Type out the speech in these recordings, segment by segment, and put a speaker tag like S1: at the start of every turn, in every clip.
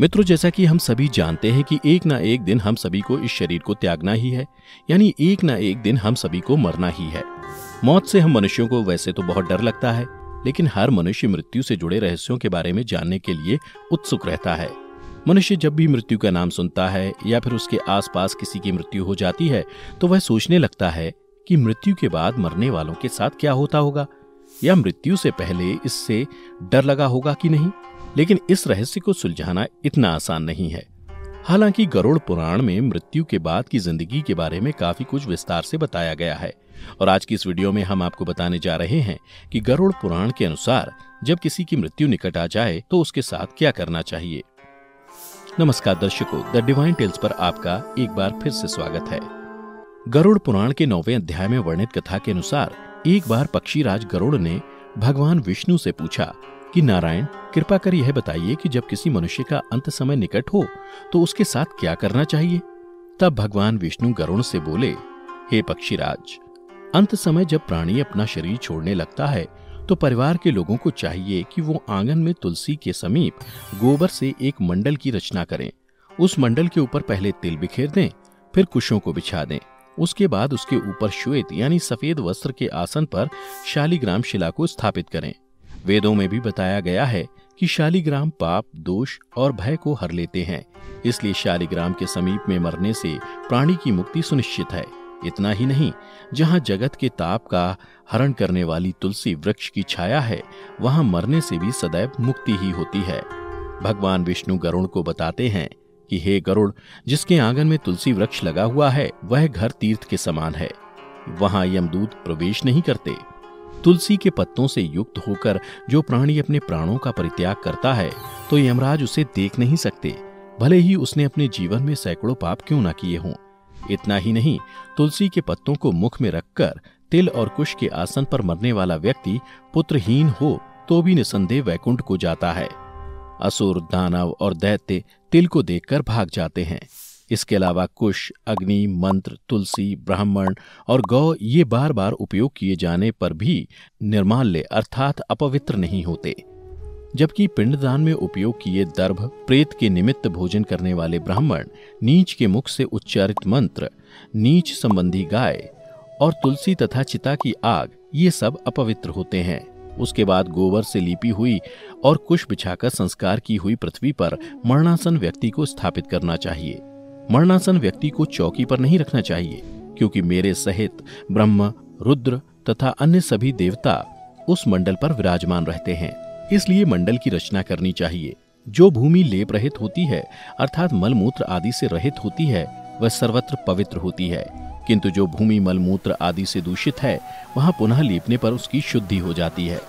S1: मित्रों, जैसा कि हम सभी जानते हैं कि एक ना एक दिन हम सभी को इस शरीर को त्यागना ही है, यानी एक ना एक दिन हम सभी को मरना ही है। मौत से हम मनुष्यों को वैसे तो बहुत डर लगता है, लेकिन हर मनुष्य मृत्यु से जुड़े रहस्यों के बारे में जानने के लिए उत्सुक रहता है। मनुष्य जब भी मृत्यु का नाम सुनता है या फिर उसके आसपास किसी की मृत्यु हो जाती है तो वह सोचने लगता है कि मृत्यु के बाद मरने वालों के साथ क्या होता होगा, या मृत्यु से पहले इससे डर लगा होगा कि नहीं। लेकिन इस रहस्य को सुलझाना इतना आसान नहीं है। हालांकि गरुड़ पुराण में मृत्यु के बाद की जिंदगी के बारे में काफी कुछ विस्तार से बताया गया है, और आज की इस वीडियो में हम आपको बताने जा रहे हैं कि गरुड़ पुराण के अनुसार जब किसी की मृत्यु निकट आ जाए तो उसके साथ क्या करना चाहिए। नमस्कार दर्शकों, द डिवाइन टेल्स पर आपका एक बार फिर से स्वागत है। गरुड़ पुराण के 9वें अध्याय में वर्णित कथा के अनुसार एक बार पक्षीराज गरुड़ ने भगवान विष्णु से पूछा कि नारायण, कृपा कर यह बताइए कि जब किसी मनुष्य का अंत समय निकट हो तो उसके साथ क्या करना चाहिए। तब भगवान विष्णु गरुड़ से बोले, हे पक्षीराज, अंत समय जब प्राणी अपना शरीर छोड़ने लगता है तो परिवार के लोगों को चाहिए कि वो आंगन में तुलसी के समीप गोबर से एक मंडल की रचना करें। उस मंडल के ऊपर पहले तिल बिखेर दें, फिर कुशों को बिछा दें। उसके बाद उसके ऊपर श्वेत यानी सफेद वस्त्र के आसन पर शालिग्राम शिला को स्थापित करें। वेदों में भी बताया गया है कि शालिग्राम पाप, दोष और भय को हर लेते हैं, इसलिए शालिग्राम के समीप में मरने से प्राणी की मुक्ति सुनिश्चित है। इतना ही नहीं, जहाँ जगत के ताप का हरण करने वाली तुलसी वृक्ष की छाया है, वहाँ मरने से भी सदैव मुक्ति ही होती है। भगवान विष्णु गरुड़ को बताते हैं कि हे गरुड़, जिसके आंगन में तुलसी वृक्ष लगा हुआ है वह घर तीर्थ के समान है, वहाँ यमदूत प्रवेश नहीं करते। तुलसी के पत्तों से युक्त होकर जो प्राणी अपने प्राणों का परित्याग करता है तो यमराज उसे देख नहीं सकते, भले ही उसने अपने जीवन में सैकड़ों पाप क्यों न किए हों। इतना ही नहीं, तुलसी के पत्तों को मुख में रखकर तिल और कुश के आसन पर मरने वाला व्यक्ति पुत्रहीन हो तो भी निसंदेह वैकुंठ को जाता है। असुर, दानव और दैत्य तिल को देखकर भाग जाते हैं। इसके अलावा कुश, अग्नि, मंत्र, तुलसी, ब्राह्मण और गौ ये बार बार उपयोग किए जाने पर भी निर्माल्य अर्थात अपवित्र नहीं होते, जबकि पिंडदान में उपयोग किए दर्भ, प्रेत के निमित्त भोजन करने वाले ब्राह्मण, नीच के मुख से उच्चारित मंत्र, नीच संबंधी गाय और तुलसी तथा चिता की आग ये सब अपवित्र होते हैं। उसके बाद गोबर से लिपी हुई और कुश बिछाकर संस्कार की हुई पृथ्वी पर मरणासन व्यक्ति को स्थापित करना चाहिए। मरणासन व्यक्ति को चौकी पर नहीं रखना चाहिए, क्योंकि मेरे सहित ब्रह्म, रुद्र तथा अन्य सभी देवता उस मंडल पर विराजमान रहते हैं, इसलिए मंडल की रचना करनी चाहिए। जो भूमि लेप रहित होती है अर्थात मलमूत्र आदि से रहित होती है वह सर्वत्र पवित्र होती है, किंतु जो भूमि मलमूत्र आदि से दूषित है वहां पुनः लीपने पर उसकी शुद्धि हो जाती है।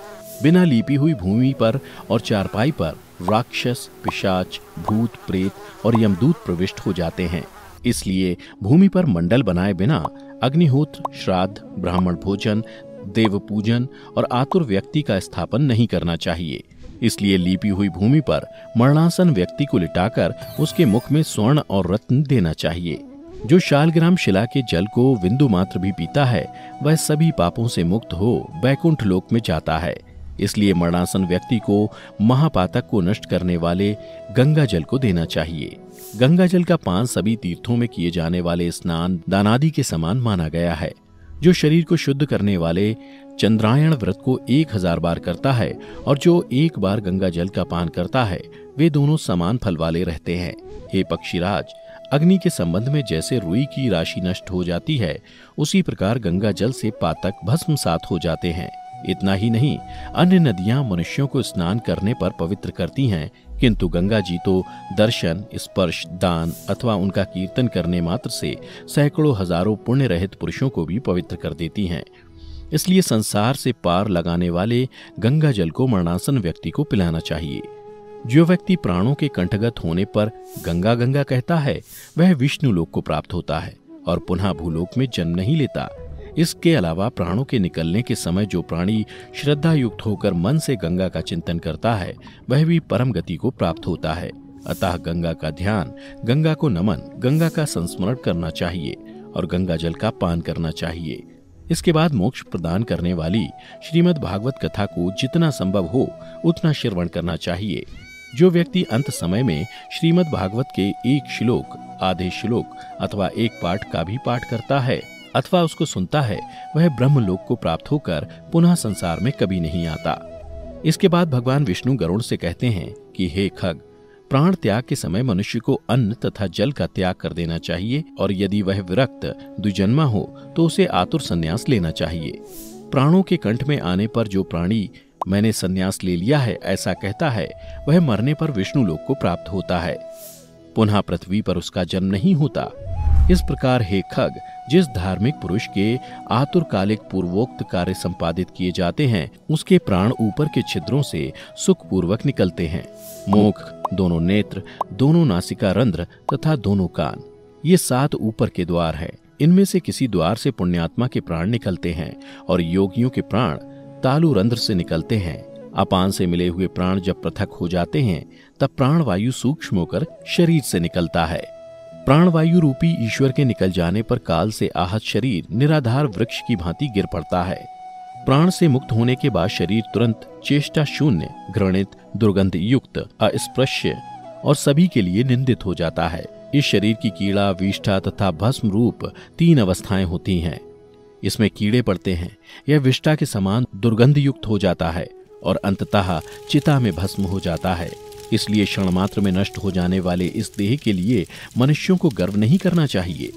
S1: बिना लीपी हुई भूमि पर और चारपाई पर राक्षस, पिशाच, भूत, प्रेत और यमदूत प्रविष्ट हो जाते हैं। इसलिए भूमि पर मंडल बनाए बिना अग्निहोत्र, श्राद्ध, ब्राह्मण भोजन, देव पूजन और आतुर व्यक्ति का स्थापन नहीं करना चाहिए। इसलिए लीपी हुई भूमि पर मरणासन व्यक्ति को लिटाकर उसके मुख में स्वर्ण और रत्न देना चाहिए। जो शालग्राम शिला के जल को बिंदु मात्र भी पीता है वह सभी पापों से मुक्त हो वैकुंठ लोक में जाता है। इसलिए मरणासन व्यक्ति को महापातक को नष्ट करने वाले गंगा जल को देना चाहिए। गंगा जल का पान सभी तीर्थों में किए जाने वाले स्नान दानादि के समान माना गया है। जो शरीर को शुद्ध करने वाले चंद्रायण व्रत को 1000 बार करता है और जो एक बार गंगा जल का पान करता है वे दोनों समान फल वाले रहते हैं। हे पक्षीराज, अग्नि के संबंध में जैसे रुई की राशि नष्ट हो जाती है उसी प्रकार गंगा जल से पातक भस्मसात हो जाते हैं। इतना ही नहीं, अन्य नदियां मनुष्यों को स्नान करने पर पवित्र करती हैं, किंतु गंगा जी तो दर्शन, स्पर्श, दान अथवा उनका कीर्तन करने मात्र से सैकड़ों हजारों पुण्य रहित पुरुषों को भी पवित्र कर देती हैं। इसलिए संसार से पार लगाने वाले गंगा जल को मरणासन व्यक्ति को पिलाना चाहिए। जो व्यक्ति प्राणों के कंठगत होने पर गंगा गंगा कहता है वह विष्णु लोक को प्राप्त होता है और पुनः भूलोक में जन्म नहीं लेता। इसके अलावा प्राणों के निकलने के समय जो प्राणी श्रद्धा युक्त होकर मन से गंगा का चिंतन करता है वह भी परम गति को प्राप्त होता है। अतः गंगा का ध्यान, गंगा को नमन, गंगा का संस्मरण करना चाहिए और गंगा जल का पान करना चाहिए। इसके बाद मोक्ष प्रदान करने वाली श्रीमद् भागवत कथा को जितना संभव हो उतना श्रवण करना चाहिए। जो व्यक्ति अंत समय में श्रीमद् भागवत के एक श्लोक, आधे श्लोक अथवा एक पाठ का भी पाठ करता है अथवा उसको सुनता है, वह ब्रह्मलोक को प्राप्त होकर पुनः संसार में कभी नहीं आता। इसके बाद भगवान विष्णु गरुड़ से कहते हैं कि हे खग, प्राण त्याग के समय मनुष्य को अन्न तथा जल का त्याग कर देना चाहिए और यदि वह विरक्त द्विजन्मा हो तो उसे आतुर संन्यास लेना चाहिए। प्राणों के कंठ में आने पर जो प्राणी मैंने संन्यास ले लिया है ऐसा कहता है, वह मरने पर विष्णु लोक को प्राप्त होता है, पुनः पृथ्वी पर उसका जन्म नहीं होता। इस प्रकार हे खग, जिस धार्मिक पुरुष के आतुरकालिक पूर्वोक्त कार्य संपादित किए जाते हैं, उसके प्राण ऊपर के छिद्रों से सुखपूर्वक निकलते हैं। मुख, दोनों नेत्र, दोनों नासिका रंध्र तथा दोनों कान, ये 7 ऊपर के द्वार हैं। इनमें से किसी द्वार से पुण्यात्मा के प्राण निकलते हैं और योगियों के प्राण तालु रंध्र से निकलते हैं। अपान से मिले हुए प्राण जब पृथक हो जाते हैं तब प्राण वायु सूक्ष्म होकर शरीर से निकलता है। प्राणवायु रूपी ईश्वर के निकल जाने पर काल से आहत शरीर निराधार वृक्ष की भांति गिर पड़ता है। प्राण से मुक्त होने के बाद शरीर तुरंत चेष्टा शून्य, घृणित, दुर्गंध युक्त, अस्पृश्य और सभी के लिए निंदित हो जाता है। इस शरीर की कीड़ा, विष्ठा तथा भस्म रूप 3 अवस्थाएं होती हैं। इसमें कीड़े पड़ते हैं, यह विष्ठा के समान दुर्गंध युक्त हो जाता है और अंततः चिता में भस्म हो जाता है। इसलिए क्षण मात्र में नष्ट हो जाने वाले इस देह के लिए मनुष्यों को गर्व नहीं करना चाहिए।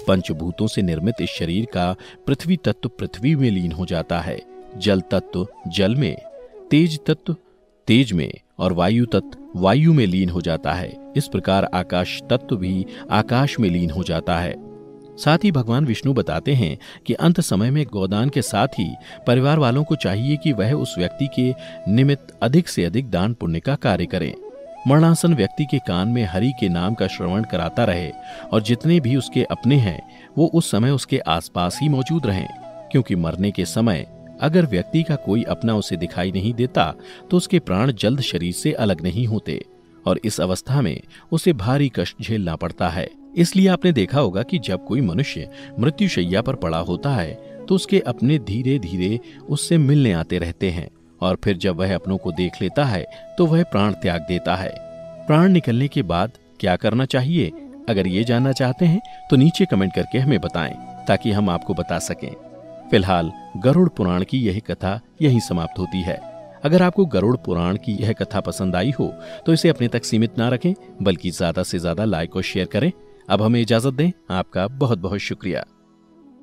S1: पंचभूतों से निर्मित इस शरीर का पृथ्वी तत्व पृथ्वी में लीन हो जाता है, जल तत्व जल में, तेज तत्व तेज में और वायु तत्व वायु में लीन हो जाता है। इस प्रकार आकाश तत्व भी आकाश में लीन हो जाता है। साथ ही भगवान विष्णु बताते हैं कि अंत समय में गोदान के साथ ही परिवार वालों को चाहिए कि वह उस व्यक्ति के निमित्त अधिक से अधिक दान पुण्य का कार्य करें। मरणासन व्यक्ति के कान में हरि के नाम का श्रवण कराता रहे और जितने भी उसके अपने हैं वो उस समय उसके आसपास ही मौजूद रहें, क्योंकि मरने के समय अगर व्यक्ति का कोई अपना उसे दिखाई नहीं देता तो उसके प्राण जल्द शरीर से अलग नहीं होते और इस अवस्था में उसे भारी कष्ट झेलना पड़ता है। इसलिए आपने देखा होगा कि जब कोई मनुष्य मृत्युशैया पर पड़ा होता है तो उसके अपने धीरे धीरे उससे मिलने आते रहते हैं और फिर जब वह अपनों को देख लेता है तो वह प्राण त्याग देता है। प्राण निकलने के बाद क्या करना चाहिए, अगर ये जानना चाहते हैं तो नीचे कमेंट करके हमें बताएं ताकि हम आपको बता सकें। फिलहाल गरुड़ पुराण की यह कथा यहीं समाप्त होती है। अगर आपको गरुड़ पुराण की यह कथा पसंद आई हो तो इसे अपने तक सीमित ना रखें, बल्कि ज्यादा से ज्यादा लाइक और शेयर करें। अब हमें इजाजत दें। आपका बहुत बहुत शुक्रिया।